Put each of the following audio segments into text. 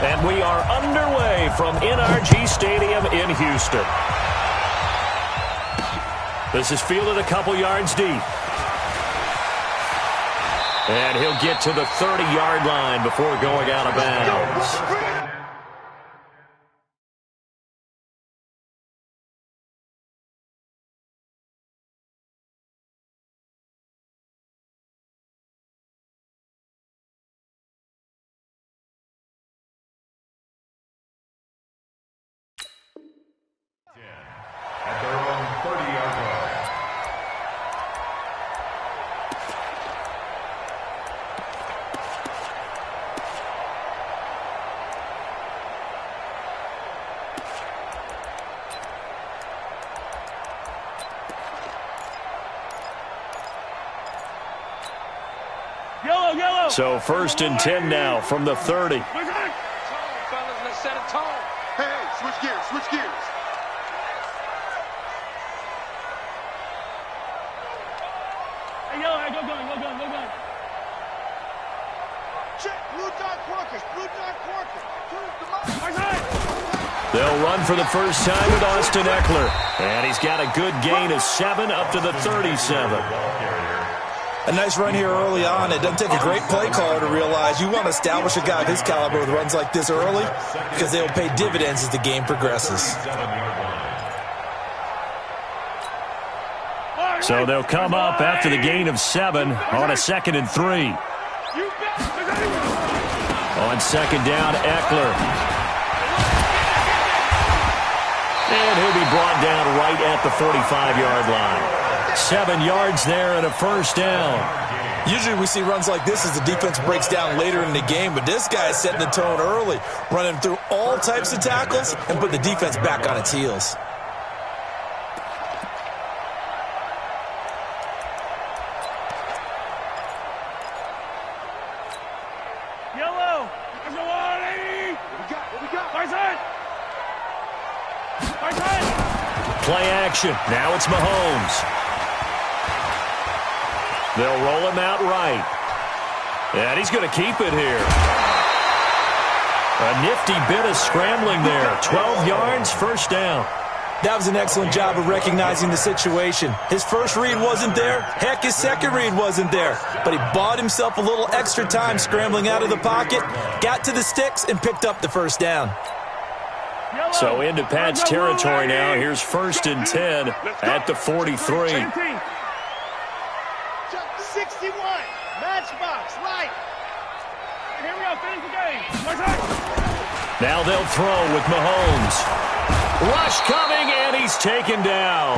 And we are underway from NRG Stadium in Houston. This is fielded a couple yards deep. And he'll get to the 30-yard line before going out of bounds. At their own 30-yard line. Yellow. So 1st and 10 now from the 30. Tone, fellas, let's set a tone. Hey, switch gears. Hey, yellow, go gun. Check, blue dot Quarkers. They'll run for the first time with Austin Eckler. And he's got a good gain of 7 up to the 37. A nice run here early on. It doesn't take a great play caller to realize you want to establish a guy of his caliber with runs like this early because they will pay dividends as the game progresses. So they'll come up after the gain of 7 on a 2nd and 3. On 2nd down, Eckler. And he'll be brought down right at the 45-yard line. 7 yards there and a first down. Usually we see runs like this as the defense breaks down later in the game, but this guy is setting the tone early, running through all types of tackles and put the defense back on its heels. Yellow. What we got? Right side. Play action. Now it's Mahomes. They'll roll him out right. And he's going to keep it here. A nifty bit of scrambling there. 12 yards, first down. That was an excellent job of recognizing the situation. His first read wasn't there. Heck, his second read wasn't there. But he bought himself a little extra time scrambling out of the pocket, got to the sticks, and picked up the first down. So into Pat's territory now. Here's 1st and 10 at the 43. 61. Matchbox, right. Here we go, finish the game. Now they'll throw with Mahomes. Rush coming, and he's taken down.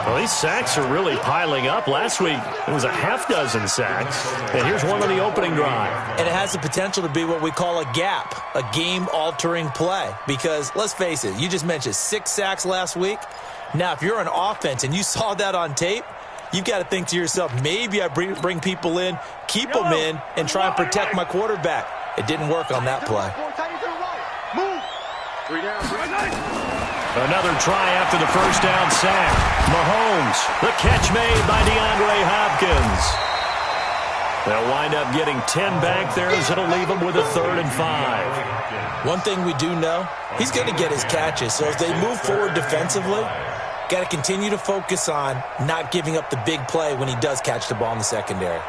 Well, these sacks are really piling up. Last week, it was a half-dozen sacks. And here's one on the opening drive. And it has the potential to be what we call a gap, a game-altering play. Because, let's face it, you just mentioned 6 sacks last week. Now, if you're an offense and you saw that on tape, you've got to think to yourself, maybe I bring people in, keep them in, and try and protect my quarterback. It didn't work on that play. Move. 3 down. Another try after the first down sack. Mahomes, the catch made by DeAndre Hopkins. They'll wind up getting 10 back there as it'll leave them with a 3rd and 5. One thing we do know, he's going to get his catches. So as they move forward defensively, got to continue to focus on not giving up the big play when he does catch the ball in the secondary.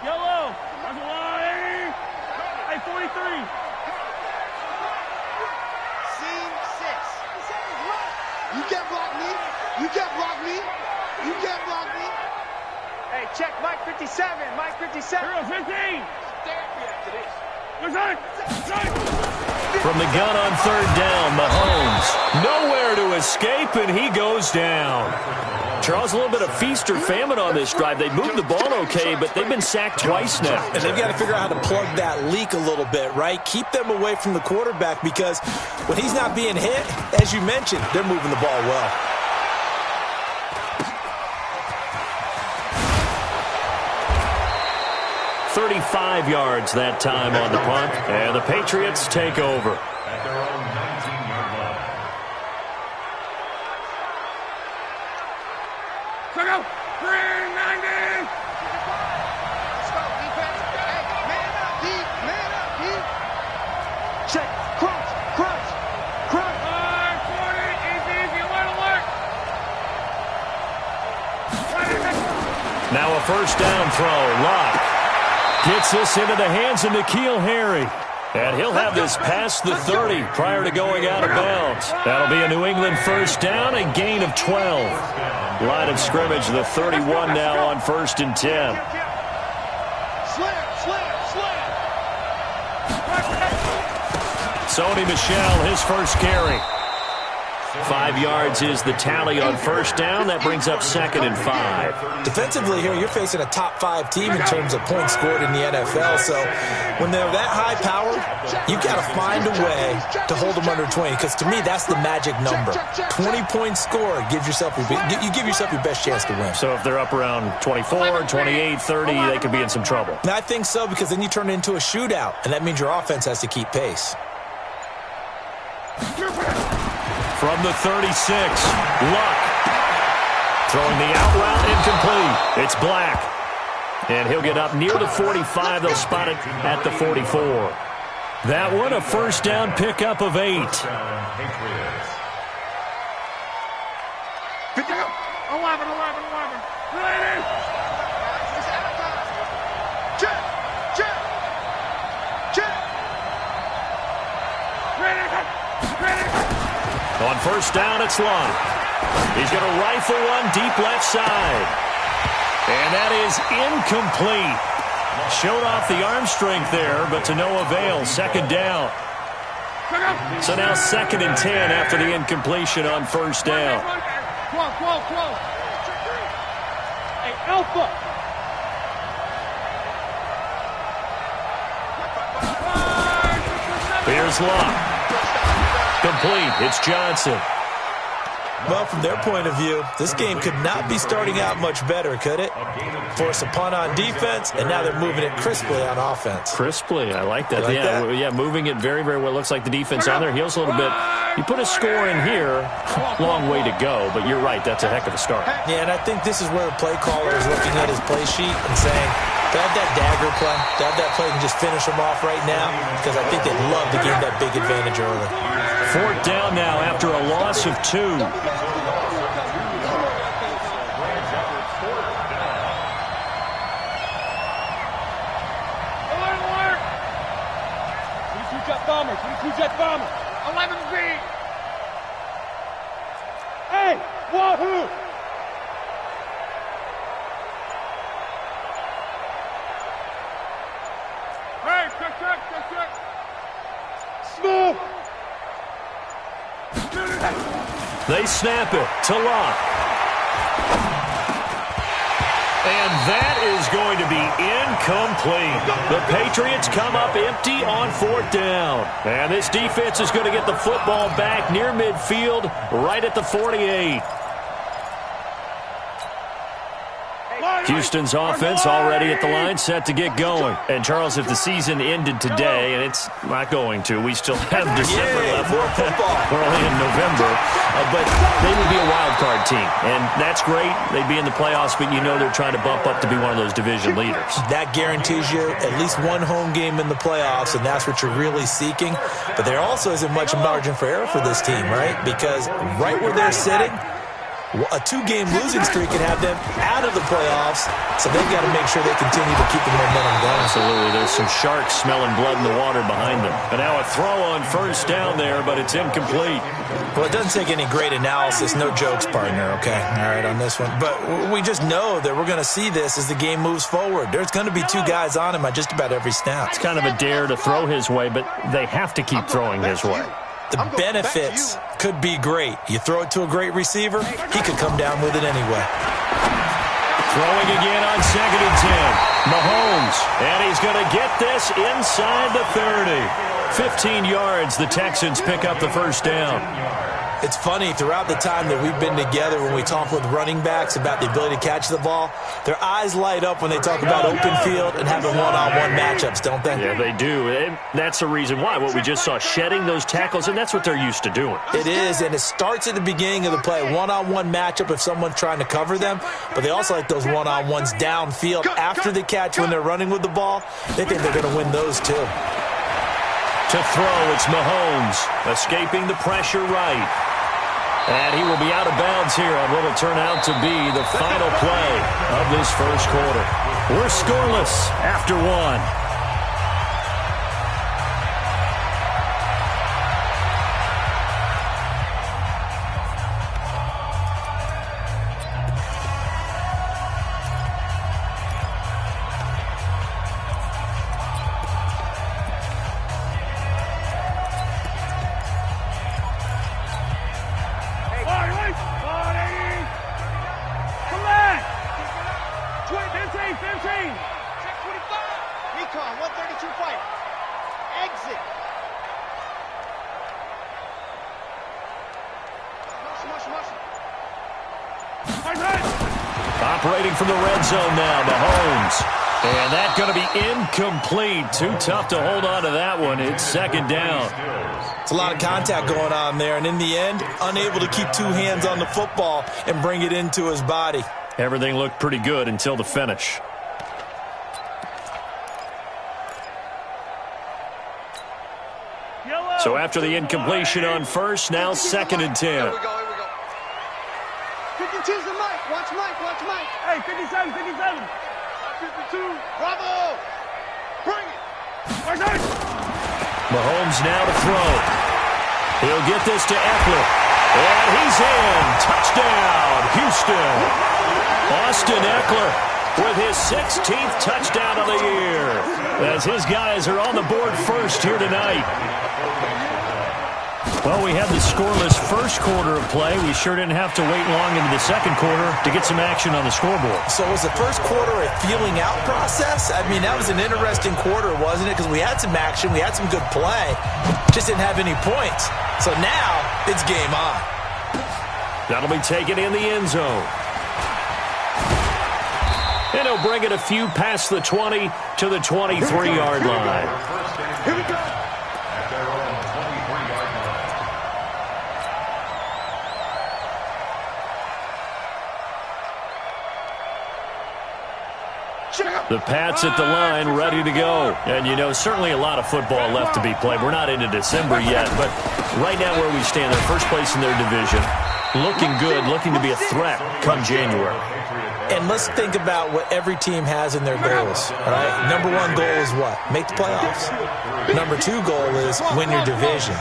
Yellow. Hey, 43. Scene 6. You can't block me. Hey, check Mike 57. Mike 57. Hero 15. Therapy after this. From the gun on 3rd down, Mahomes. Nowhere to escape, and he goes down. Charles, a little bit of feast or famine on this drive. They moved the ball okay, but they've been sacked twice now. And they've got to figure out how to plug that leak a little bit, right? Keep them away from the quarterback because when he's not being hit, as you mentioned, they're moving the ball well. .35 yards that time on the punt, and the Patriots take over. At their own 19-yard line. Go! 390! Check. Crunch. Crunch. Crunch. Easy. Alert. Now a first down throw. Luck gets this into the hands of N'Keal Harry. And he'll have this past the 30 prior to going out of bounds. That'll be a New England first down, a gain of 12. Line of scrimmage, the 31 now on 1st and 10. Slam. Sony Michel, his first carry. 5 yards is the tally on first down. That brings up 2nd and 5. Defensively here, you're facing a top 5 team in terms of points scored in the NFL. So when they're that high-powered, you've got to find a way to hold them under 20. Because to me, that's the magic number. 20 points scored, you give yourself your best chance to win. So if they're up around 24, 28, 30, they could be in some trouble. And I think so, because then you turn it into a shootout, and that means your offense has to keep pace. From the 36, Luck. Throwing the out route, incomplete. It's Black. And he'll get up near the 45. They'll spot it at the 44. That one, a first down pickup of 8. 11. Ready? Check. Ready? On first down, it's Luck. He's going to rifle one deep left side. And that is incomplete. Showed off the arm strength there, but to no avail. 2nd down. So now 2nd and 10 after the incompletion on first down. Whoa. Hey, Alpha. Here's Luck. Complete. It's Johnson. Well, from their point of view, this game could not be starting out much better, could it? Force a punt on defense, and now they're moving it crisply on offense. Crisply, I like that. You like that? Yeah, moving it very, very well. Looks like the defense on their heels a little bit. You put a score in here, long way to go, but you're right, that's a heck of a start. Yeah, and I think this is where the play caller is looking at his play sheet and saying, to have that dagger play, to have that play and just finish them off right now, because I think they'd love to gain that big advantage early. 4th down now after a loss of 2. Alert! 22 jet bomber. 11B. Hey, wahoo! Hey, check. Smooth. They snap it to Luck. And that is going to be incomplete. The Patriots come up empty on 4th down. And this defense is going to get the football back near midfield, right at the 48. Houston's offense already at the line, set to get going. And, Charles, if the season ended today, and it's not going to, we still have December left. We're only in November. But they would be a wild card team. And that's great. They'd be in the playoffs, but you know they're trying to bump up to be one of those division leaders. That guarantees you at least one home game in the playoffs, and that's what you're really seeking. But there also isn't much margin for error for this team, right? Because right where they're sitting, a 2-game losing streak can have them out of the playoffs, so they've got to make sure they continue to keep the momentum going. Absolutely. There's some sharks smelling blood in the water behind them. And now a throw on first down there, but it's incomplete. Well, it doesn't take any great analysis. No jokes, partner, okay? All right, on this one. But we just know that we're going to see this as the game moves forward. There's going to be 2 guys on him at just about every snap. It's kind of a dare to throw his way, but they have to keep throwing his way. The benefits could be great. You throw it to a great receiver, he could come down with it anyway. Throwing again on 2nd and 10. Mahomes, and he's going to get this inside the 30. 15 yards, the Texans pick up the first down. It's funny, throughout the time that we've been together, when we talk with running backs about the ability to catch the ball, their eyes light up when they talk about open field and having one-on-one matchups, don't they? Yeah, they do. And that's the reason why. What we just saw, shedding those tackles, and that's what they're used to doing. It is, and it starts at the beginning of the play. One-on-one matchup if someone's trying to cover them, but they also like those one-on-ones downfield after the catch when they're running with the ball. They think they're going to win those too. To throw, it's Mahomes, escaping the pressure right. And he will be out of bounds here on what will turn out to be the final play of this first quarter. We're scoreless after one. Operating from the red zone now, Mahomes. And that's going to be incomplete. Too tough to hold on to that one. It's second down. It's a lot of contact going on there, and in the end, unable to keep two hands on the football and bring it into his body. Everything looked pretty good until the finish. So after the incompletion on first, now second and 10. Here we go. 52's the Mike. Watch Mike. Hey, 57, 57. 52. Bravo. Bring it. Mahomes now to throw. He'll get this to Eckler. And he's in. Touchdown, Houston. Austin Eckler with his 16th touchdown of the year, as his guys are on the board first here tonight. Well, we had the scoreless first quarter of play. We sure didn't have to wait long into the second quarter to get some action on the scoreboard. So was the first quarter a feeling out process? I mean, that was an interesting quarter, wasn't it? Because we had some action, we had some good play, just didn't have any points. So now it's game on. That'll be taken in the end zone. And he'll bring it a few past the 20 to the 23-yard line. Here we go. The Pats at the line, ready to go. And, you know, certainly a lot of football left to be played. We're not into December yet, but right now where we stand, they're first place in their division. Looking good, looking to be a threat come January. And let's think about what every team has in their goals, all right? Number one goal is what? Make the playoffs. Number two goal is win your division.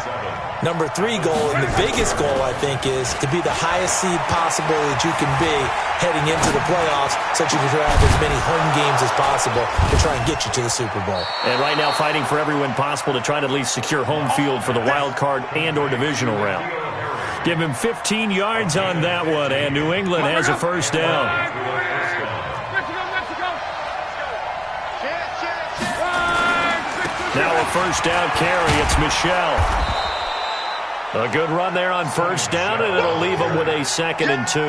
Number three goal, and the biggest goal, I think, is to be the highest seed possible that you can be heading into the playoffs so that you can have as many home games as possible to try and get you to the Super Bowl. And right now fighting for every win possible to try to at least secure home field for the wild card and or divisional round. Give him 15 yards on that one, and New England has a first down. Now a first down carry. It's Michelle. A good run there on first down, and it'll leave him with a 2nd and 2.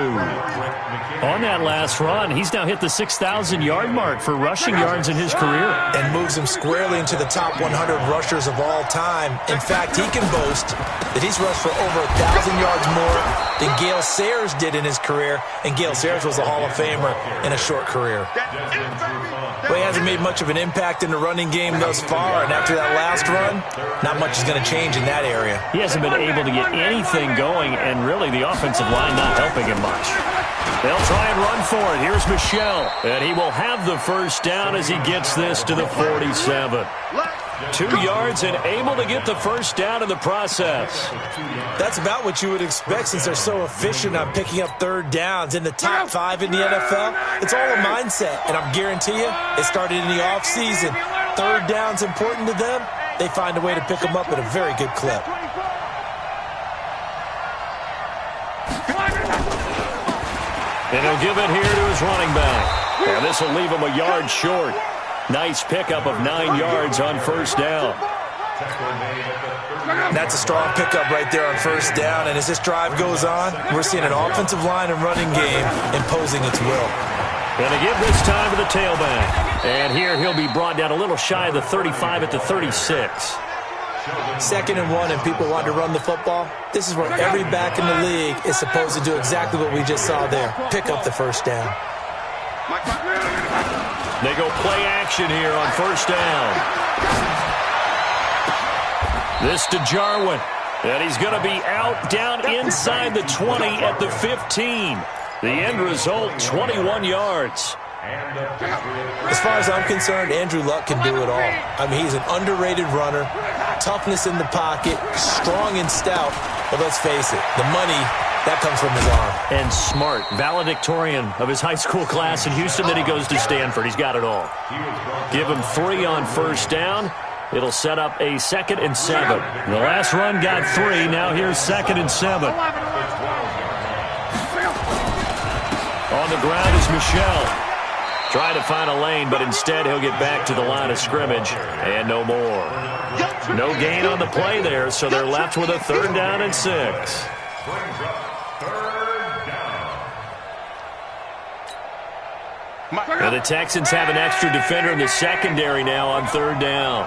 On that last run, he's now hit the 6,000-yard mark for rushing yards in his career. And moves him squarely into the top 100 rushers of all time. In fact, he can boast that he's rushed for over 1,000 yards more than Gale Sayers did in his career, and Gale Sayers was a Hall of Famer in a short career. Well, he hasn't made much of an impact in the running game thus far, and after that last run, not much is going to change in that area. He hasn't been able to get anything going, and really the offensive line not helping him much. They'll try and run for it. Here's Michelle, and he will have the first down as he gets this to the 47. 2 yards and able to get the first down in the process. That's about what you would expect since they're so efficient on picking up third downs in the top 5 in the NFL. It's all a mindset, and I guarantee you it started in the offseason. Third down's important to them. They find a way to pick them up at a very good clip. And he'll give it here to his running back. And this will leave him a yard short. Nice pickup of 9 yards on first down. That's a strong pickup right there on first down. And as this drive goes on, we're seeing an offensive line and running game imposing its will. And to give this time to the tailback. And here he'll be brought down a little shy of the 35 at the 36. 2nd and 1, and people want to run the football. This is where every back in the league is supposed to do exactly what we just saw there. Pick up the first down. They go play action here on first down. This to Jarwin. And he's going to be out down inside the 20 at the 15. The end result, 21 yards. As far as I'm concerned, Andrew Luck can do it all. I mean, he's an underrated runner, toughness in the pocket, strong and stout. But let's face it, the money, that comes from his arm. And smart, valedictorian of his high school class in Houston. Then he goes to Stanford. He's got it all. Give him 3 on first down. It'll set up a 2nd and 7. The last run got 3. Now here's 2nd and 7. On the ground is Michel. Trying to find a lane, but instead he'll get back to the line of scrimmage and no more. No gain on the play there, so they're left with a 3rd down and 6. And the Texans have an extra defender in the secondary now on 3rd down.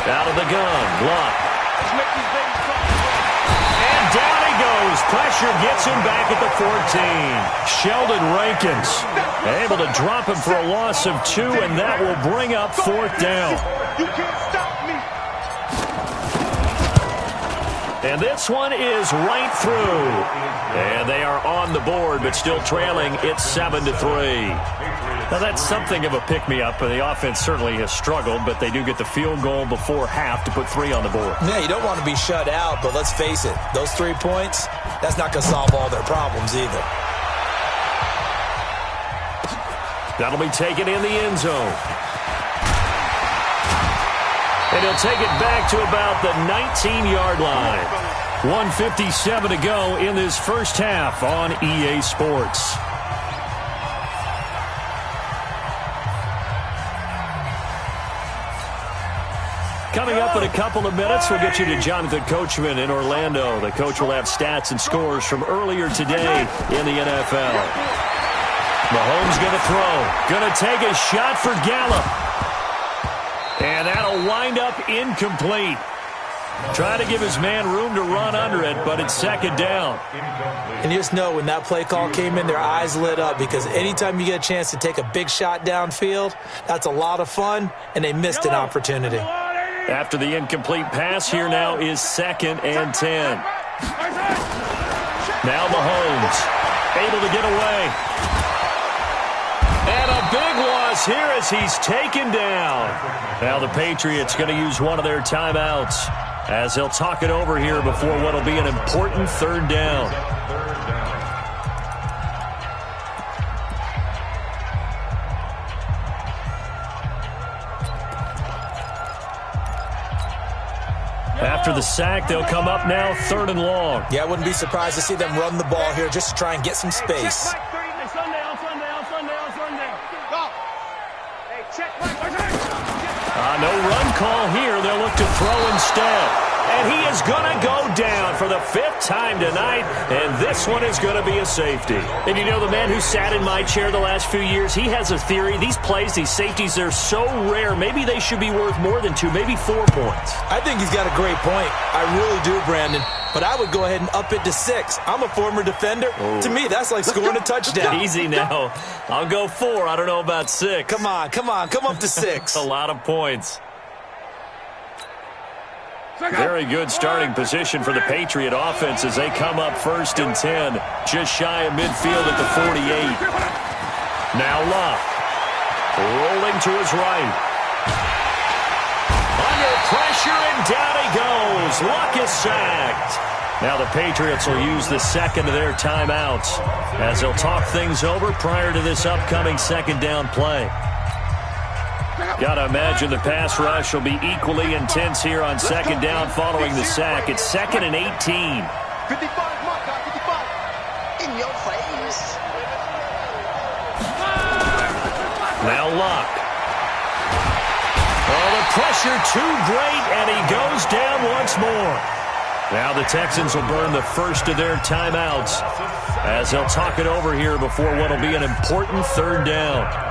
Out of the gun, Luck. And down he goes. Pressure gets him back at the 14. Sheldon Rankins able to drop him for a loss of 2, and that will bring up 4th down. You can't stop me. And this one is right through. And they are on the board, but still trailing. It's 7-3. Now, that's something of a pick-me-up. The offense certainly has struggled, but they do get the field goal before half to put 3 on the board. Yeah, you don't want to be shut out, but let's face it, those 3 points, that's not going to solve all their problems either. That'll be taken in the end zone. And he'll take it back to about the 19-yard line. 1:57 to go in this first half on EA Sports. Coming up in a couple of minutes, we'll get you to Jonathan Coachman in Orlando. The coach will have stats and scores from earlier today in the NFL. Mahomes going to throw. Going to take a shot for Gallup. And that'll wind up incomplete. Trying to give his man room to run under it, but it's 2nd down. And you just know when that play call came in, their eyes lit up because anytime you get a chance to take a big shot downfield, that's a lot of fun, and they missed an opportunity. After the incomplete pass, here now is 2nd and 10. Now Mahomes able to get away. And a big loss here as he's taken down. Now the Patriots going to use one of their timeouts as they'll talk it over here before what will be an important 3rd down. After the sack, they'll come up now 3rd and long. Yeah, I wouldn't be surprised to see them run the ball here just to try and get some space. No run call here. They'll look to throw instead. And he is going to go down for the 5th time tonight, and this one is going to be a safety. And you know, the man who sat in my chair the last few years, he has a theory. These plays, these safeties, they're so rare. Maybe they should be worth more than 2, maybe 4 points. I think he's got a great point. I really do, Brandon. But I would go ahead and up it to 6. I'm a former defender. To me, that's like scoring a touchdown. Easy now. I'll go 4. I don't know about 6. Come on. Come up to 6. A lot of points. Very good starting position for the Patriot offense as they come up 1st and 10. Just shy of midfield at the 48. Now Luck. Rolling to his right. Under pressure, and down he goes. Luck is sacked. Now the Patriots will use the 2nd of their timeouts as they'll talk things over prior to this upcoming 2nd down play. Got to imagine the pass rush will be equally intense here on 2nd down following the sack. It's 2nd and 18. 55, mark out 55. In your face. Now Luck. Oh, the pressure too great, and he goes down once more. Now the Texans will burn the 1st of their timeouts as they'll talk it over here before what will be an important 3rd down.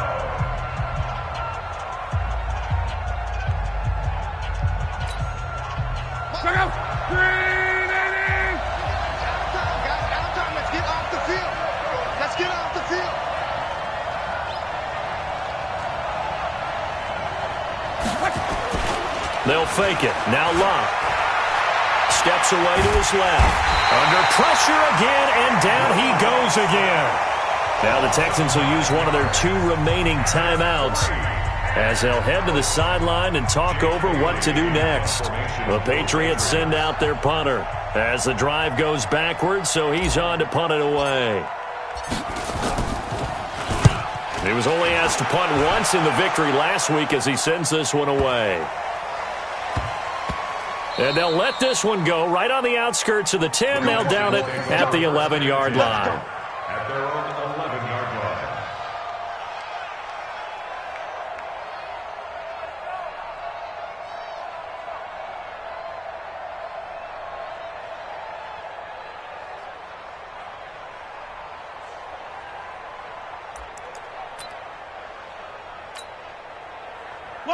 They'll fake it. Now Locke. Steps away to his left. Under pressure again, and down he goes again. Now the Texans will use one of their 2 remaining timeouts as they'll head to the sideline and talk over what to do next. The Patriots send out their punter as the drive goes backwards, so he's on to punt it away. He was only asked to punt once in the victory last week as he sends this one away. And they'll let this one go right on the outskirts of the 10. They'll down it at the 11-yard line. At their own 11-yard line.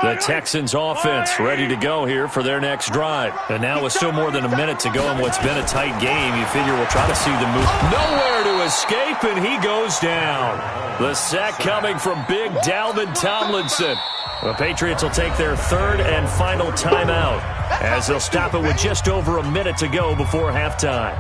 The Texans offense ready to go here for their next drive. And now with still more than a minute to go in what's been a tight game, you figure we'll try to see them move. Nowhere to escape, and he goes down. The sack coming from big Dalvin Tomlinson. The Patriots will take their 3rd and final timeout as they'll stop it with just over a minute to go before halftime.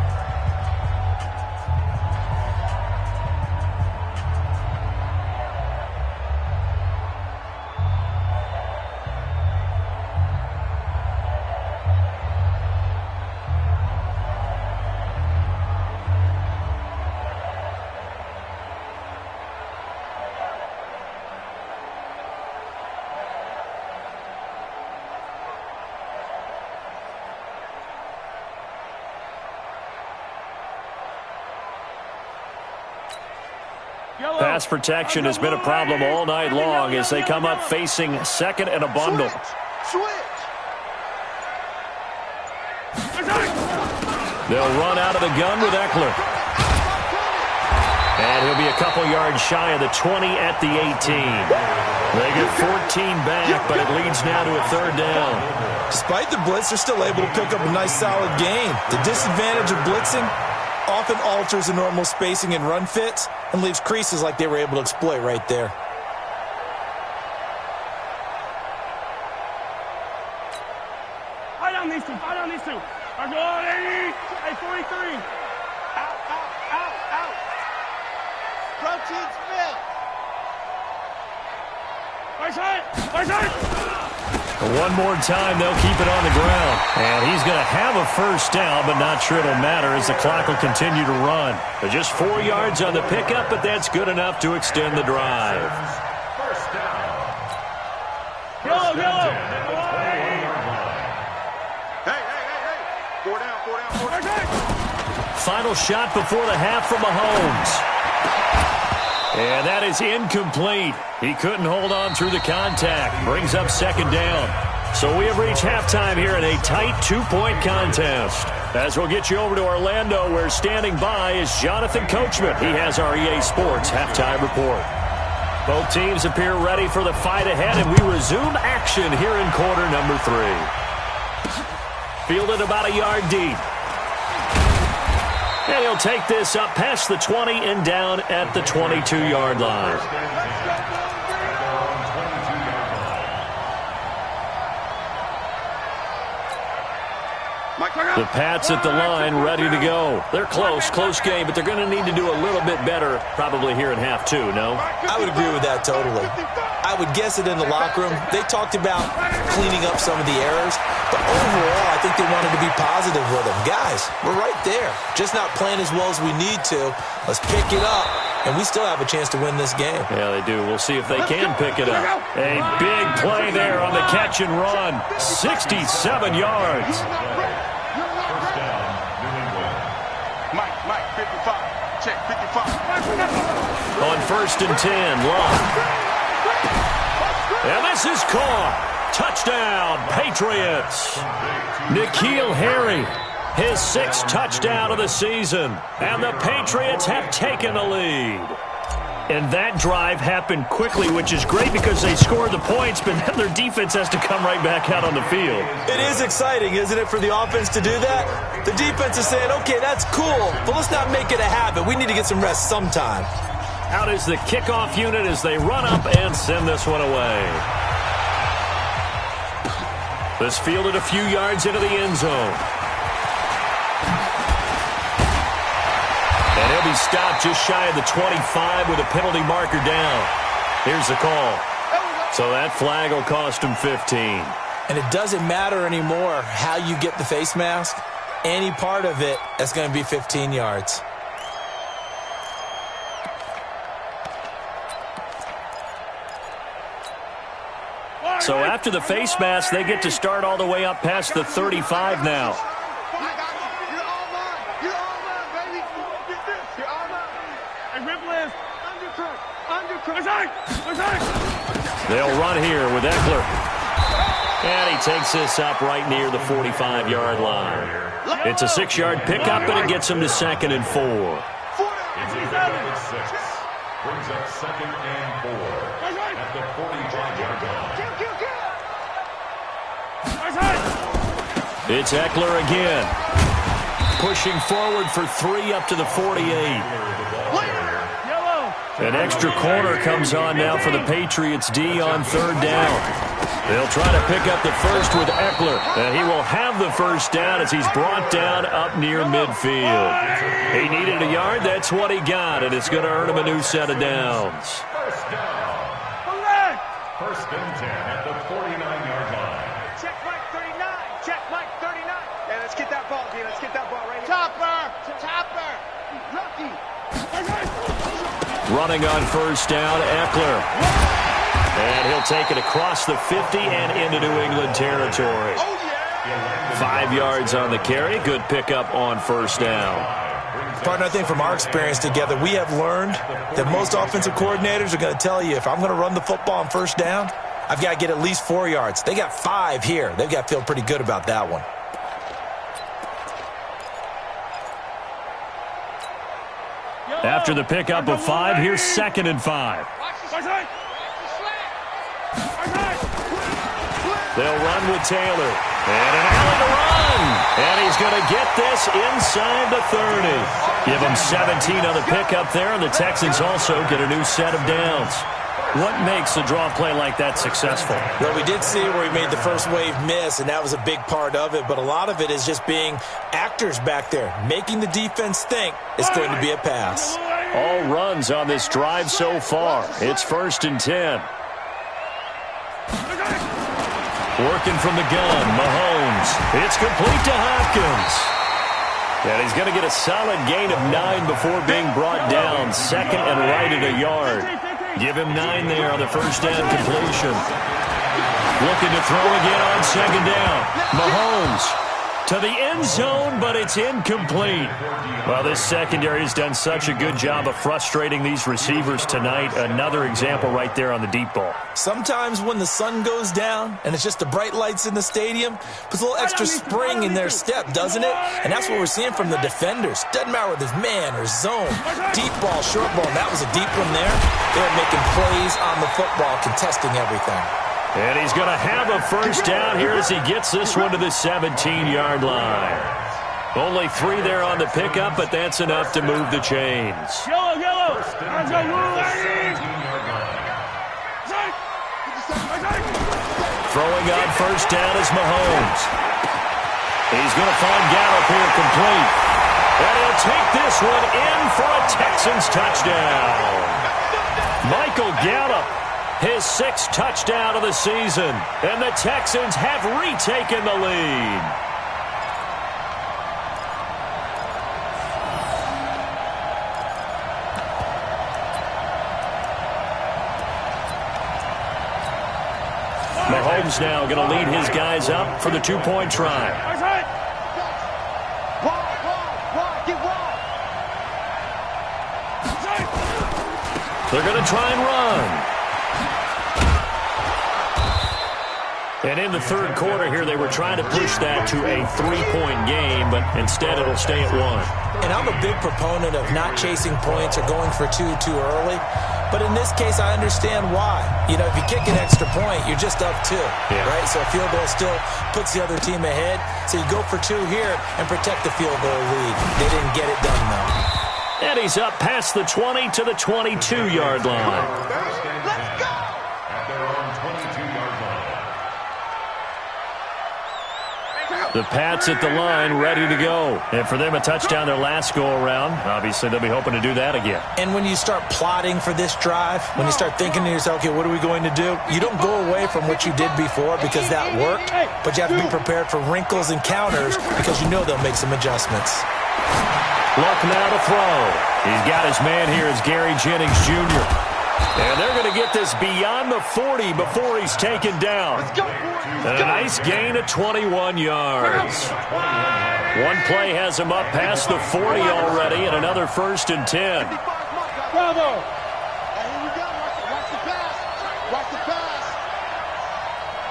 Pass protection has been a problem all night long as they come up facing 2nd and a bundle. They'll run out of the gun with Eckler. And he'll be a couple yards shy of the 20 at the 18. They get 14 back, but it leads now to a 3rd down. Despite the blitz, they're still able to pick up a nice solid gain. The disadvantage of blitzing often alters the normal spacing and run fits and leaves creases like they were able to exploit right there. Fight on these 2. Fight on these 2. Our goal, 80. Hey, 43. Out. Protein spill. Right side. One more time, they'll keep it on the ground. And he's going to have a 1st down, but not sure it'll matter as the clock will continue to run. Just 4 yards on the pickup, but that's good enough to extend the drive. First down. Yellow. Hey. 4 down. Final shot before the half from Mahomes. And that is incomplete. He couldn't hold on through the contact. Brings up 2nd down. So we have reached halftime here in a tight 2-point contest. As we'll get you over to Orlando, where standing by is Jonathan Coachman. He has our EA Sports halftime report. Both teams appear ready for the fight ahead, and we resume action here in quarter number 3. Fielded about a yard deep. And he'll take this up past the 20 and down at the 22-yard line. The Pats at the line, ready to go. They're close game, but they're going to need to do a little bit better probably here in half 2, no? I would agree with that totally. I would guess it in the locker room. They talked about cleaning up some of the errors, but overall, I think they wanted to be positive with them. Guys, we're right there. Just not playing as well as we need to. Let's pick it up, and we still have a chance to win this game. Yeah, they do. We'll see if they can pick it up. A big play there on the catch and run. 67 yards. Mike, 55. Check, 55. On 1st and 10, Locke. And this is caught. Touchdown, Patriots. N'Keal Harry, his 6th touchdown of the season. And the Patriots have taken the lead. And that drive happened quickly, which is great because they scored the points, but then their defense has to come right back out on the field. It is exciting, isn't it, for the offense to do that? The defense is saying, okay, that's cool, but let's not make it a habit. We need to get some rest sometime. Out is the kickoff unit as they run up and send this one away. This fielded a few yards into the end zone. And he'll be stopped just shy of the 25 with a penalty marker down. Here's the call. So that flag will cost him 15. And it doesn't matter anymore how you get the face mask. Any part of it, that's going to be 15 yards. So after the face mask, they get to start all the way up past the 35 now. They'll run here with Eckler. And he takes this up right near the 45-yard line. It's a 6-yard pickup, and it gets him to 2nd and 4. Brings up 2nd and 4 at the 45-yard line. It's Eckler again. Pushing forward for 3 up to the 48. An extra corner comes on now for the Patriots D on 3rd down. They'll try to pick up the first with Eckler, and he will have the first down as he's brought down up near midfield. He needed a yard, that's what he got, and it's going to earn him a new set of downs. First down. 1st and 10 at the 49-yard line. Check Mike 39. Check Mike 39. Yeah, let's get that ball, D. Let's get that ball right here. Topper. Lucky. Running on 1st down, Eckler. And he'll take it across the 50 and into New England territory. 5 yards on the carry. Good pickup on 1st down. Partner, I think from our experience together, we have learned that most offensive coordinators are going to tell you, if I'm going to run the football on 1st down, I've got to get at least 4 yards. They got 5 here. They've got to feel pretty good about that one. After the pickup of 5, here's 2nd and 5. They'll run with Taylor. And an alley to run. And he's going to get this inside the 30. Give him 17 on the pickup there, and the Texans also get a new set of downs. What makes a draw play like that successful? Well, we did see where he made the first wave miss, and that was a big part of it. But a lot of it is just being actors back there, making the defense think it's going to be a pass. All runs on this drive so far. It's 1st and 10. Working from the gun, Mahomes. It's complete to Hopkins. And he's going to get a solid gain of 9 before being brought down. 2nd and right at a yard. Give him 9 there on the 1st down completion. Looking to throw again on 2nd down. Mahomes to the end zone, but it's incomplete. Well, this secondary has done such a good job of frustrating these receivers tonight. Another example right there on the deep ball. Sometimes when the sun goes down and it's just the bright lights in the stadium, puts a little extra spring in their step, doesn't it? And that's what we're seeing from the defenders. Doesn't matter whether it's man or zone. Deep ball, short ball, and that was a deep one there. They're making plays on the football, contesting everything. And he's going to have a first down here as he gets this one to the 17-yard line. Only 3 there on the pickup, but that's enough to move the chains. Yellow. Throwing on 1st down is Mahomes. He's going to find Gallup here complete. And he'll take this one in for a Texans touchdown. Michael Gallup, his 6th touchdown of the season. And the Texans have retaken the lead. Mahomes now going to lead his guys up for the 2-point try. They're going to try and run. And in the 3rd quarter here, they were trying to push that to a 3-point game, but instead it'll stay at 1. And I'm a big proponent of not chasing points or going for 2 too early. But in this case, I understand why. You know, if you kick an extra point, you're just up 2, right? So a field goal still puts the other team ahead. So you go for 2 here and protect the field goal lead. They didn't get it done, though. And he's up past the 20 to the 22-yard line. Let's go! At their own 22-yard line. The Pats at the line, ready to go. And for them, a touchdown their last go-around. Obviously, they'll be hoping to do that again. And when you start plotting for this drive, when you start thinking to yourself, okay, what are we going to do? You don't go away from what you did before because that worked, but you have to be prepared for wrinkles and counters because you know they'll make some adjustments. Luck now to throw. He's got his man here. It's Gary Jennings Jr. And they're going to get this beyond the 40 before he's taken down. And a nice gain of 21 yards. One play has him up past the 40 already, and another 1st and 10. Bravo. Here we go. Watch the pass. Watch the pass.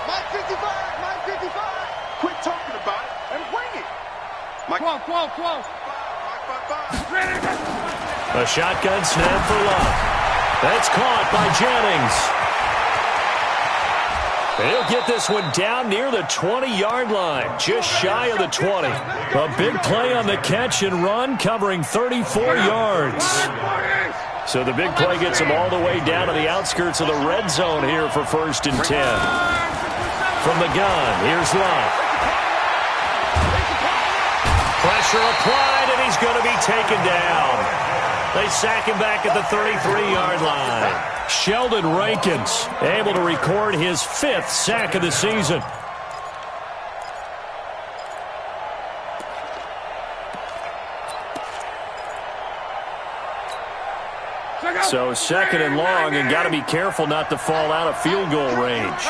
Mike 55. Mike 55. Quit talking about it and bring it. Mike. 12. A shotgun snap for Luck. That's caught by Jennings. He'll get this one down near the 20-yard line, just shy of the 20. A big play on the catch and run, covering 34 yards. So the big play gets him all the way down to the outskirts of the red zone here for 1st and 10. From the gun, here's Luck. Pressure applied, and he's going to be taken down. They sack him back at the 33-yard line. Sheldon Rankins able to record his 5th sack of the season. So 2nd and long, and got to be careful not to fall out of field goal range.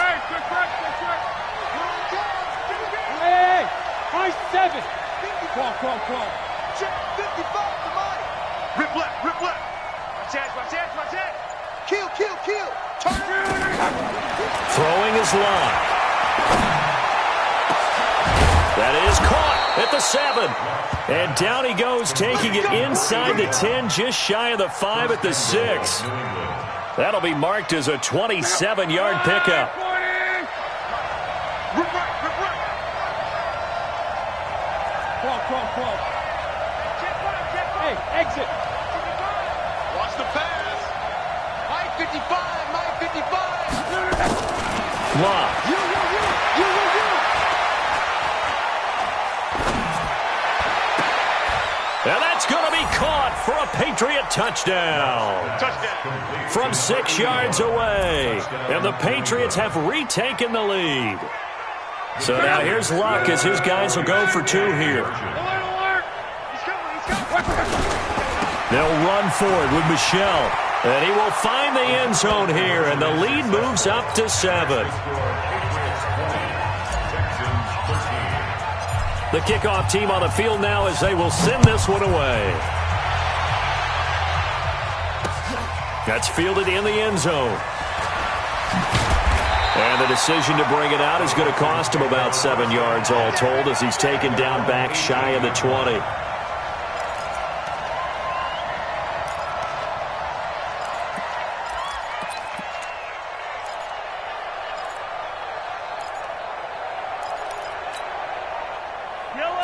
Hey, 7. Call. Check 55 to Mike. Rip left. Watch that. Kill. Turn. Throwing his line. That is caught at the 7. And down he goes, taking it inside the 10, just shy of the 5 at the 6. That'll be marked as a 27-yard pickup. Rip right. Call. Hey, exit. Watch the pass. Mike 55. Luck. You. And that's going to be caught for a Patriot touchdown. From 6 yards away. And the Patriots have retaken the lead. So now here's Luck as his guys will go for 2 here. They'll run for it with Michelle. And he will find the end zone here, and the lead moves up to 7. The kickoff team on the field now as they will send this one away. That's fielded in the end zone. And the decision to bring it out is going to cost him about 7 yards all told as he's taken down back shy of the 20.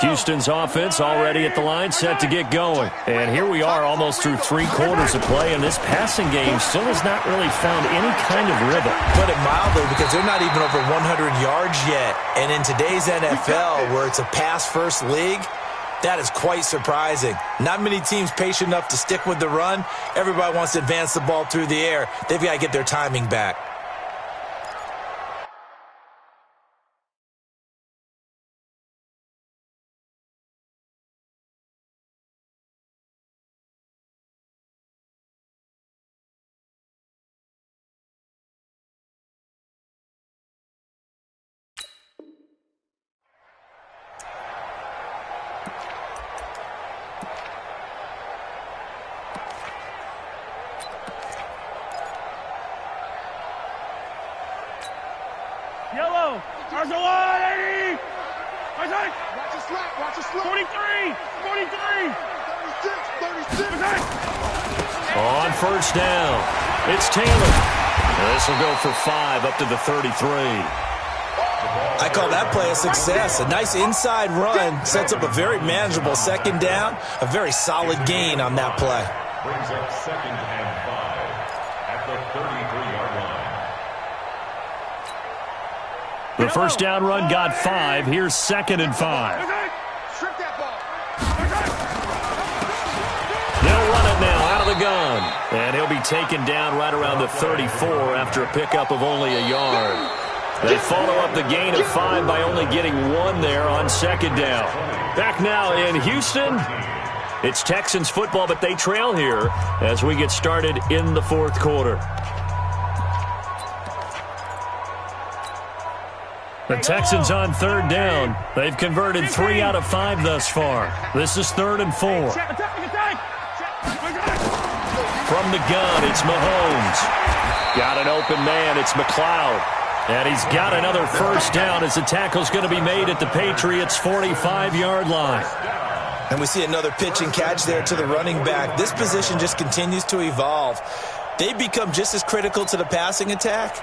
Houston's offense already at the line, set to get going. And here we are almost through 3 quarters of play, and this passing game still has not really found any kind of rhythm. Put it mildly, because they're not even over 100 yards yet. And in today's NFL, where it's a pass-first league, that is quite surprising. Not many teams patient enough to stick with the run. Everybody wants to advance the ball through the air. They've got to get their timing back. Yellow. There's a line, 80. Watch the slap. 43. 36. On first down, it's Taylor. This will go for 5 up to the 33. I call that play a success. A nice inside run sets up a very manageable 2nd down. A very solid gain on that play. Brings up 2nd and 5 at the 33-yard line. The first down run got 5. Here's 2nd and 5. Strip that ball. They'll run it now out of the gun. And he'll be taken down right around the 34 after a pickup of only a yard. They follow up the gain of 5 by only getting 1 there on 2nd down. Back now in Houston. It's Texans football, but they trail here as we get started in the 4th quarter. The Texans on 3rd down. They've converted 3 out of 5 thus far. This is 3rd and 4. From the gun, it's Mahomes. Got an open man, it's McLeod. And he's got another first down as the tackle's going to be made at the Patriots' 45-yard line. And we see another pitch and catch there to the running back. This position just continues to evolve. They become just as critical to the passing attack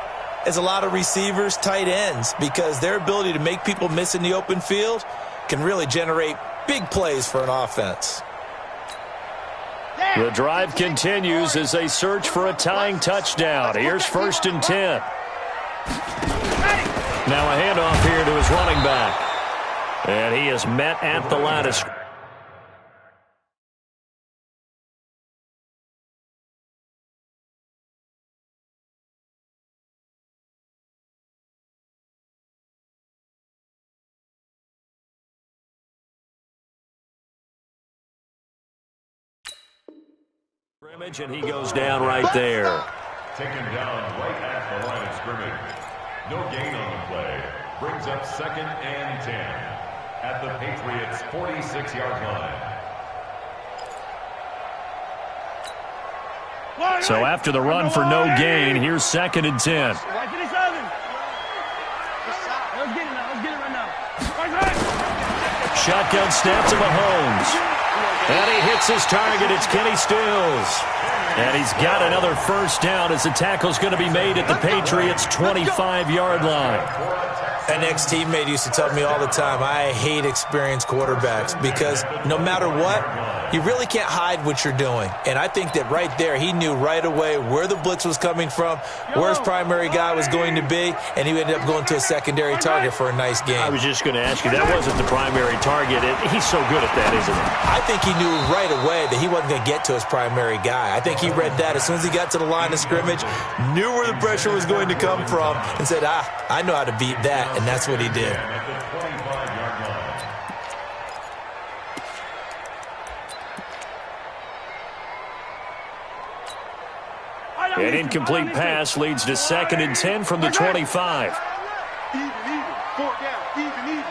as a lot of receivers, tight ends, because their ability to make people miss in the open field can really generate big plays for an offense. The drive continues as they search for a tying touchdown. Here's 1st and 10. Now a handoff here to his running back. And he is met at the line of scrimmage. And he goes down right there. Taken down right at the line of scrimmage. No gain on the play. Brings up 2nd and 10 at the Patriots' 46-yard line. So after the run for no gain, here's 2nd and 10. Shotgun snap to Mahomes. And he hits his target. It's Kenny Stills. And he's got another first down as the tackle's going to be made at the Patriots' 25-yard line. An ex-teammate used to tell me all the time, I hate experienced quarterbacks because no matter what, you really can't hide what you're doing. And I think that right there, he knew right away where the blitz was coming from, where his primary guy was going to be, and he ended up going to a secondary target for a nice game. I was just going to ask you, that wasn't the primary target. He's so good at that, isn't he? I think he knew right away that he wasn't going to get to his primary guy. I think he read that as soon as he got to the line of scrimmage, knew where the pressure was going to come from, and said, I know how to beat that. And that's what he did. An incomplete pass leads to 2nd and 10 from the 25. Even. 4th down. Even.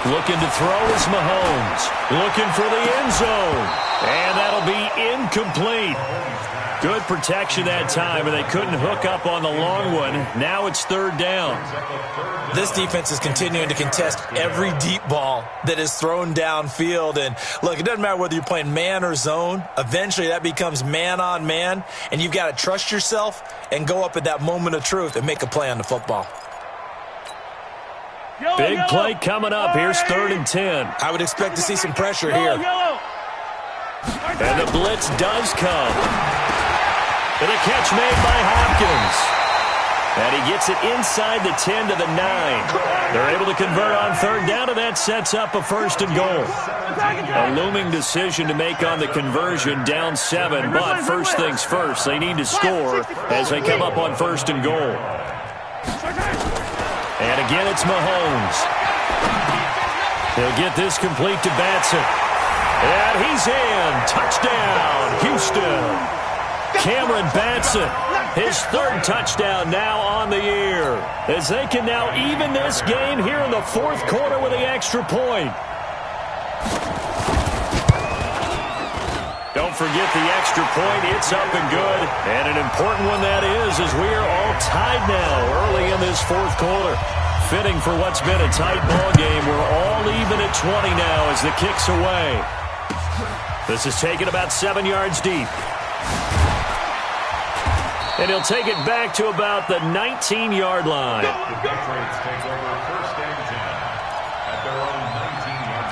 Looking to throw is Mahomes. Looking for the end zone. And that'll be incomplete. Good protection that time, and they couldn't hook up on the long one. Now it's 3rd down. This defense is continuing to contest every deep ball that is thrown downfield. And, look, it doesn't matter whether you're playing man or zone. Eventually that becomes man on man, and you've got to trust yourself and go up at that moment of truth and make a play on the football. Big play coming up. Here's 3rd and 10. I would expect to see some pressure here. And the blitz does come. And a catch made by Hopkins. And he gets it inside the 10 to the 9. They're able to convert on 3rd down, and that sets up a 1st and goal. A looming decision to make on the conversion, down 7. But first things first, they need to score as they come up on 1st and goal. And again, it's Mahomes. He'll get this complete to Batson. And he's in. Touchdown, Houston. Cameron Batson, his 3rd touchdown now on the year, as they can now even this game here in the 4th quarter with the extra point. Don't forget the extra point. It's up and good. And an important one that is, as we are all tied now early in this 4th quarter. Fitting for what's been a tight ball game. We're all even at 20 now as the kick's away. This is taken about 7 yards deep. And he'll take it back to about the 19-yard line. The Patriots take over 1st and 10 at their own 19-yard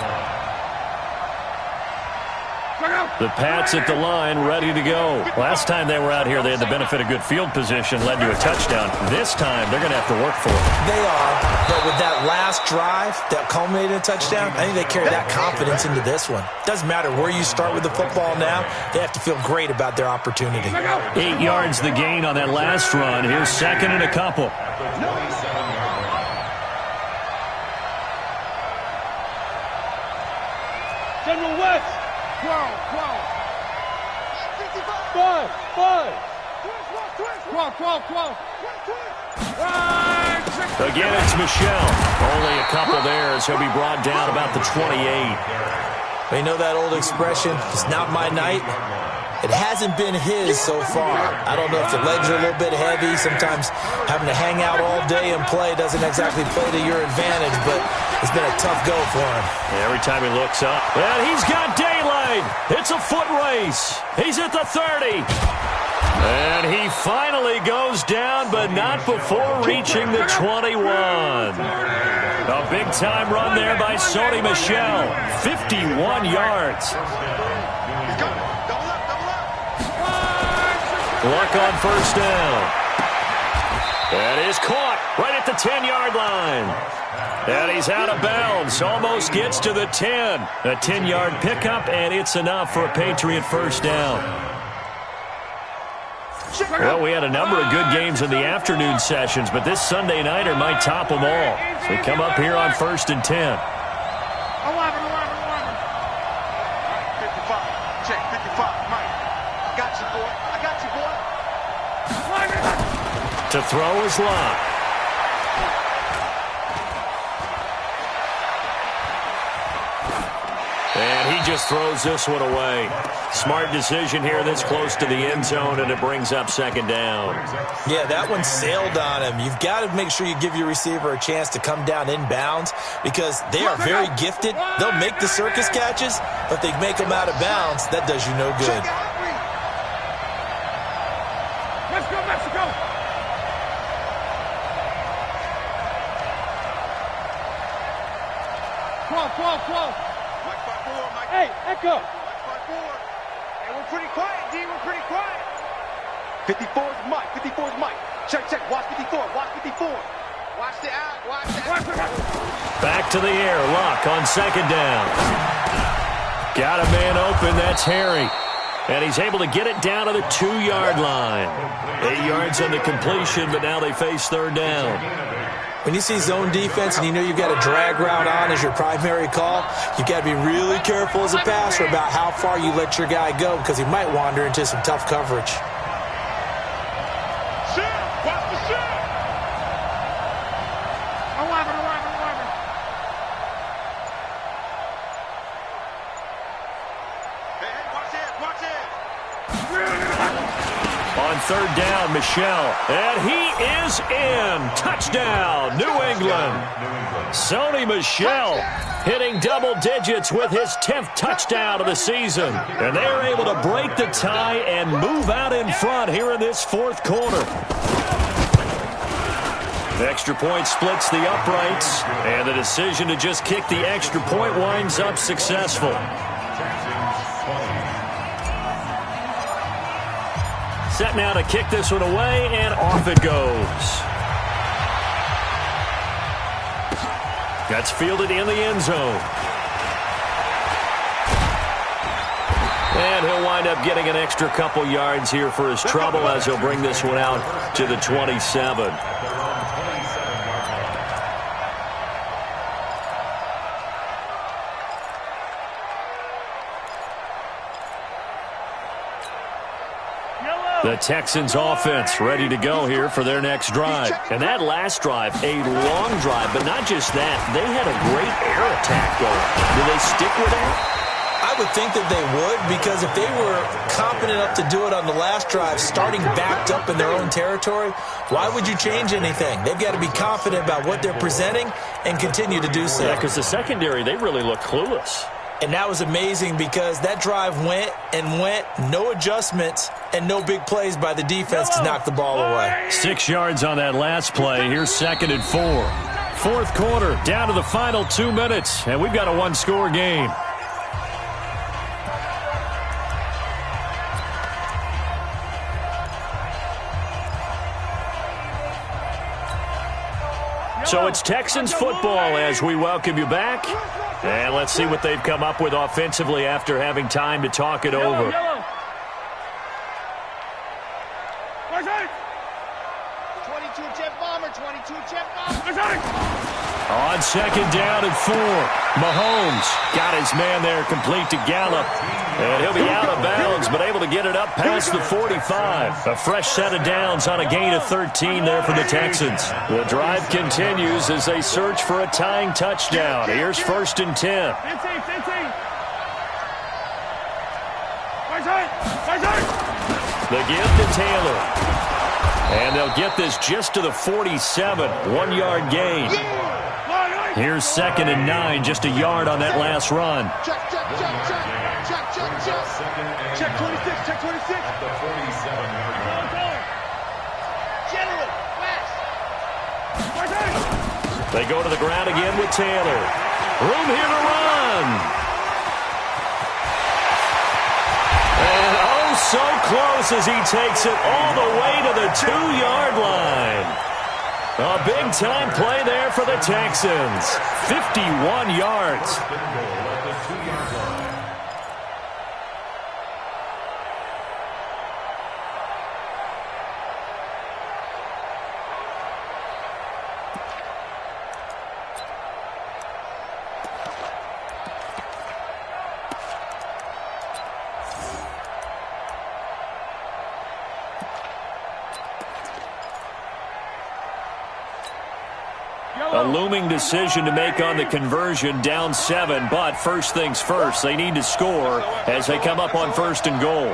The Pats at the line, ready to go. Last time they were out here, they had the benefit of good field position, led to a touchdown. This time, they're going to have to work for it. They are, but with that last drive that culminated in a touchdown, I think they carry that confidence into this one. Doesn't matter where you start with the football now, they have to feel great about their opportunity. 8 yards the gain on that last run. Here's second and a couple. General West. 12. 5. 12. Again, it's Michelle. Only a couple there as he'll be brought down about the 28. You know that old expression, it's not my night? It hasn't been his so far. I don't know if the legs are a little bit heavy. Sometimes having to hang out all day and play doesn't exactly play to your advantage, but it's been a tough go for him. Every time he looks up, and he's got daylight. It's a foot race. He's at the 30. And he finally goes down, but not before reaching the 21. A big-time run there by Sony Michel. 51 yards. Luck on first down. That is caught right at the 10-yard line. And he's out of bounds. Almost gets to the 10. A 10-yard pickup, and it's enough for a Patriot first down. Well, we had a number of good games in the afternoon sessions, but this Sunday nighter might top them all. So we come up here on 1st and 10. 11. 55. Check, 55. Mike. I got you, boy. To throw is Locke. And he just throws this one away. Smart decision here this close to the end zone, and it brings up second down. Yeah, that one sailed on him. You've got to make sure you give your receiver a chance to come down inbounds because they are very gifted. They'll make the circus catches, but they make them out of bounds. That does you no good. Let's go, Mexico! 12. Mike 5-4, Mike. Hey, Echo. Mike 5-4. Hey, we're pretty quiet, D. We're pretty quiet. 54 is Mike. Check. Watch 54. Watch the out. Back to the air. Locke on second down. Got a man open. That's Harry. And he's able to get it down to the 2-yard line. 8 yards on the completion, but now they face third down. When you see zone defense and you know you've got a drag route on as your primary call, you've got to be really careful as a passer about how far you let your guy go because he might wander into some tough coverage. Watch the shot. 11. Hey, watch it. On third down, Michel. And he is in. Touchdown, New England. Sony Michel hitting double digits with his 10th touchdown of the season. And they are able to break the tie and move out in front here in this fourth quarter. The extra point splits the uprights, and the decision to just kick the extra point winds up successful. Set now to kick this one away, and off it goes. That's fielded in the end zone. And he'll wind up getting an extra couple yards here for his trouble as he'll bring this one out to the 27. The Texans offense ready to go here for their next drive. And that last drive, a long drive, but not just that. They had a great air attack going. Do they stick with that? I would think that they would because if they were confident enough to do it on the last drive, starting backed up in their own territory, why would you change anything? They've got to be confident about what they're presenting and continue to do so. Yeah, because the secondary, they really look clueless. And that was amazing because that drive went, no adjustments, and no big plays by the defense to knock the ball away. 6 yards on that last play. Here's 2nd and 4. Fourth quarter, down to the final 2 minutes, and we've got a one-score game. So it's Texans football as we welcome you back. And let's see what they've come up with offensively after having time to talk it over. 22 jet bomber, 22 jet bomber. On second down and 4, Mahomes got his man there complete to Gallup. And he'll be out of bounds, but able to get it up past the 45. A fresh set of downs on a gain of 13 there for the Texans. The drive continues as they search for a tying touchdown. Here's 1st and 10. The give to Taylor. And they'll get this just to the 47, 1-yard gain. Here's 2nd and 9, just a yard on that last run. Check, check, check, check. Check, check, check. Check 26, check 26. At the 47-yard line. General, west. They go to the ground again with Taylor. Room here to run. And oh, so close as he takes it all the way to the 2-yard line. A big-time play there for the Texans. 51 yards. At the 2-yard line. A looming decision to make on the conversion, down 7, but first things first, they need to score as they come up on 1st and goal.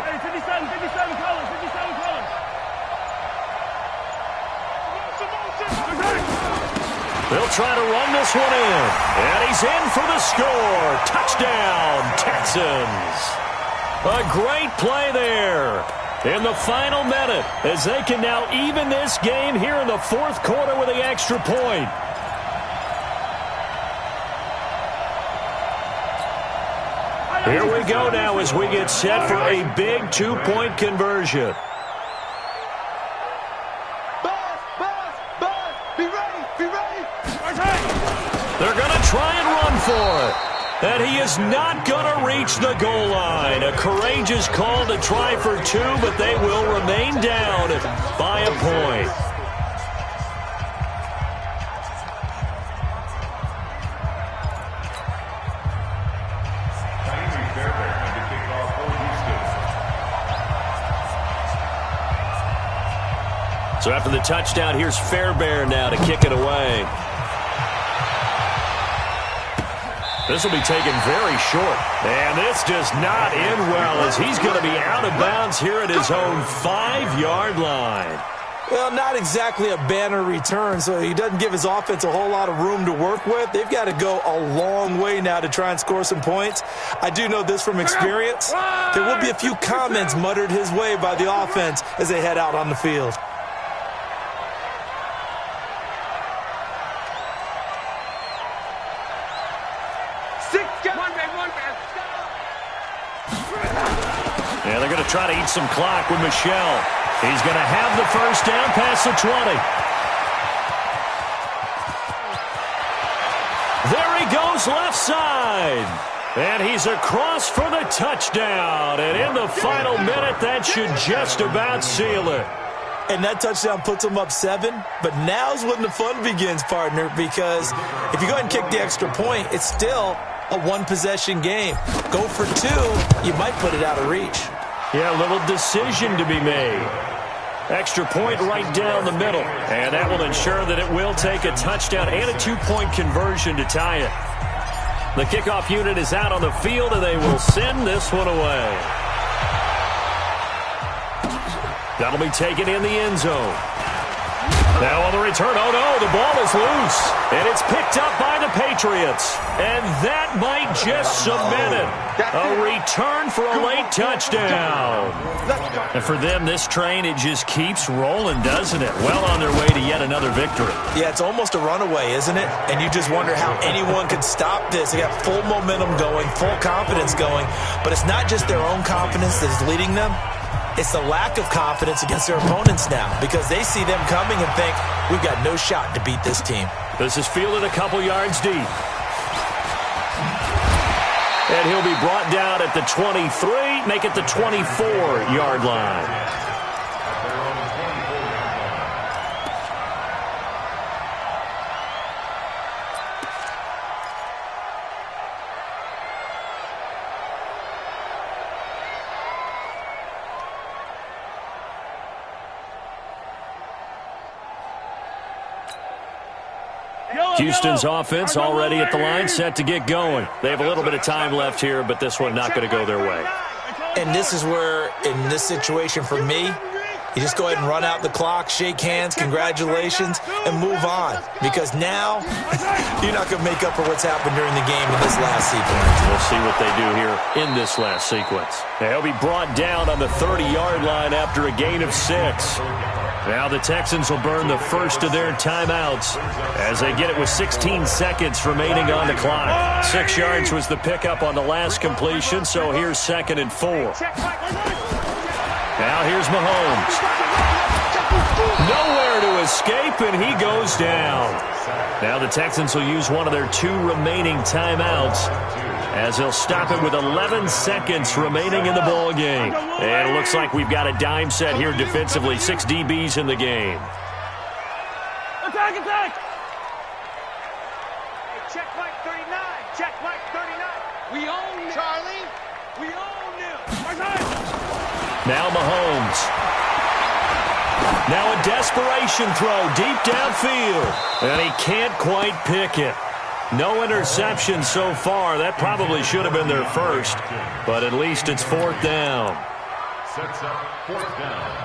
They'll try to run this one in, and he's in for the score. Touchdown, Texans. A great play there in the final minute as they can now even this game here in the 4th quarter with the extra point. Here we go now as we get set for a big 2-point conversion. Buzz, be ready, be ready. They're going to try and run for it. And he is not going to reach the goal line. A courageous call to try for 2, but they will remain down by a point. So after the touchdown, here's Fairbairn now to kick it away. This will be taken very short. And this does not end well as he's going to be out of bounds here at his own 5-yard line. Well, not exactly a banner return, so he doesn't give his offense a whole lot of room to work with. They've got to go a long way now to try and score some points. I do know this from experience. There will be a few comments muttered his way by the offense as they head out on the field. Yeah, they're going to try to eat some clock with Michelle. He's going to have the first down past the 20. There he goes left side. And he's across for the touchdown. And in the final minute, that should just about seal it. And that touchdown puts them up 7. But now's when the fun begins, partner, because if you go ahead and kick the extra point, it's still a one-possession game. Go for 2, you might put it out of reach. Yeah, a little decision to be made. Extra point right down the middle. And that will ensure that it will take a touchdown and a 2-point conversion to tie it. The kickoff unit is out on the field, and they will send this one away. That'll be taken in the end zone. Now on the return, oh no, the ball is loose. And it's picked up by the Patriots. And that might just cement it. A return for a late touchdown. And for them, this train, it just keeps rolling, doesn't it? Well on their way to yet another victory. Yeah, it's almost a runaway, isn't it? And you just wonder how anyone could stop this. They got full momentum going, full confidence going. But it's not just their own confidence that's leading them. It's the lack of confidence against their opponents now because they see them coming and think, we've got no shot to beat this team. This is fielded a couple yards deep. And he'll be brought down at the 23, make it the 24-yard line. Houston's offense already at the line, set to get going. They have a little bit of time left here, but this one not going to go their way. And this is where, in this situation for me, you just go ahead and run out the clock, shake hands, congratulations, and move on. Because now, you're not going to make up for what's happened during the game in this last sequence. We'll see what they do here in this last sequence. They'll be brought down on the 30-yard line after a gain of 6. Now the Texans will burn the first of their timeouts as they get it with 16 seconds remaining on the clock. 6 yards was the pickup on the last completion, so here's 2nd and 4. Now here's Mahomes. Nowhere to escape, and he goes down. Now the Texans will use one of their 2 remaining timeouts as they'll stop it with 11 seconds remaining in the ball game. And it looks like we've got a dime set here defensively. 6 DBs in the game. Attack, attack! Hey, check Mike 39. Check Mike 39. We own him. Charlie, we own him. Now Mahomes. Now a desperation throw deep downfield. And he can't quite pick it. No interception so far. That probably should have been their first, but at least it's 4th down. Sets up 4th down.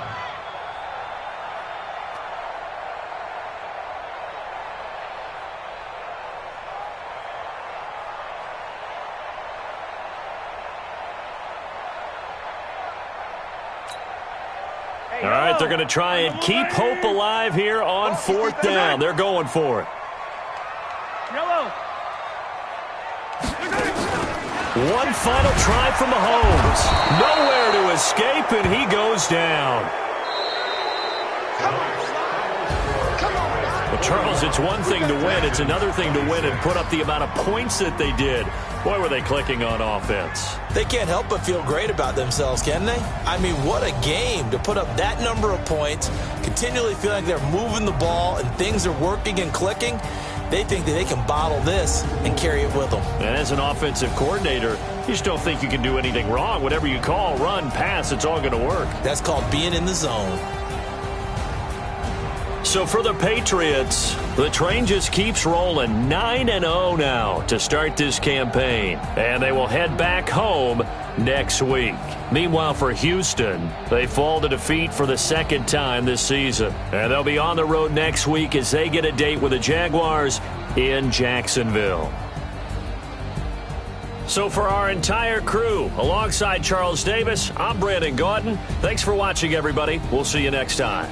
All right, they're going to try and keep hope alive here on 4th down. They're going for it. Yellow. One final try from Mahomes. Nowhere to escape, and he goes down. Well, Charles, it's one thing to win. It's another thing to win and put up the amount of points that they did. Boy, were they clicking on offense. They can't help but feel great about themselves, can they? I mean, what a game to put up that number of points, continually feeling like they're moving the ball and things are working and clicking. They think that they can bottle this and carry it with them. And as an offensive coordinator, you just don't think you can do anything wrong. Whatever you call, run, pass, it's all going to work. That's called being in the zone. So for the Patriots, the train just keeps rolling. 9-0 now to start this campaign. And they will head back home next week. Meanwhile, for Houston, they fall to defeat for the 2nd time this season. And they'll be on the road next week as they get a date with the Jaguars in Jacksonville. So for our entire crew, alongside Charles Davis, I'm Brandon Gaudin. Thanks for watching, everybody. We'll see you next time.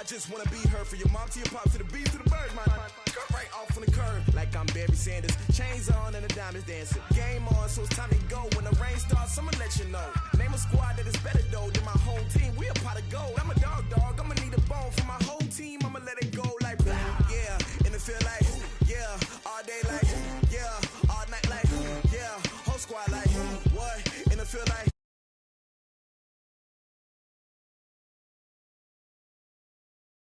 just wanna be her. For your mom to your pop to the beat to the birds, man. Cut right off on the curb like I'm Barry Sanders. Chains on and the diamonds dancing. Game on, so it's time to go. When the rain starts, I'ma let you know. Name a squad that is better though than my whole team. We a pot of gold. I'm a